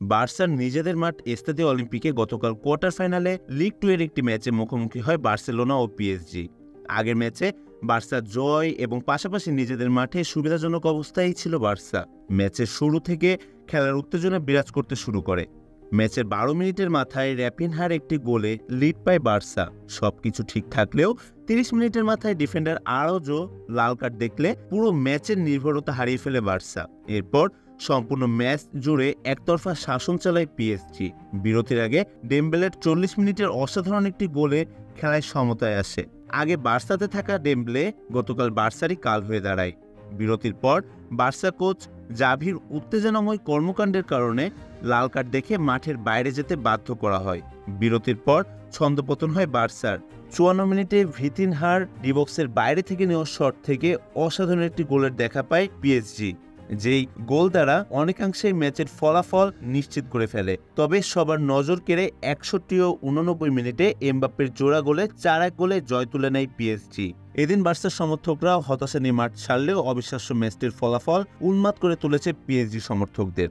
বার্সার নিজেদের মাঠ এস্তাদি অলিম্পিকে গতকাল কোয়ার্টার ফাইনালে লিগ 2 এর একটি ম্যাচে মুখোমুখি হয় বার্সেলোনা ও পিএসজি। আগের ম্যাচে বার্সা জয় এবং পাশাপাশি নিজেদের মাঠে সুবিধাজনক অবস্থায় ছিল বার্সা। ম্যাচের শুরু থেকে খেলার উত্তেজনা বিরাজ করতে শুরু করে। ম্যাচের 12 মিনিটের মাথায় র্যাপিনহার একটি গোলে লিড পায় বার্সা। সবকিছু ঠিক থাকলেও 30 মিনিটের মাথায় ডিফেন্ডার আরোজো লাল কার্ড দেখলে পুরো ম্যাচের নির্ভরতা হারিয়ে ফেলে বার্সা। এরপর সম্পূর্ণ ম্যাচ জুড়ে একতরফা শাসন চালায় পিএসজি। বিরতির আগে ডেমবেলের 40 মিনিটের অসাধারণ একটি গোলে খেলায় সমতায় আসে। আগে বার্সাতে থাকা ডেমবেলে গতকাল বার্সারই কাল হয়ে দাঁড়ায়। বিরতির পর বার্সা কোচ জাভির উত্তেজনাময় কর্মকাণ্ডের কারণে লাল কার্ড দেখে মাঠের বাইরে যেতে বাধ্য করা হয়। বিরতির পর ছন্দপতন হয় বার্সার। 54 মিনিটে ভিতিনহার ডিবক্সের বাইরে থেকে নেওয়া শট থেকে অসাধারণ একটি গোলের দেখা পায় পিএসজি, যেই গোল দ্বারা অনেকাংশেই ম্যাচের ফলাফল নিশ্চিত করে ফেলে। তবে সবার নজর কেড়ে 61 ও 89 মিনিটে এমবাপ্পের জোড়া গোলে 4-1 গোলে জয় তুলে নেয় পিএসজি। এদিন বার্সার সমর্থকরা হতাশা নিয়ে মাঠ ছাড়লেও অবিশ্বাস্য ম্যাচটির ফলাফল উন্মাদ করে তুলেছে পিএসজি সমর্থকদের।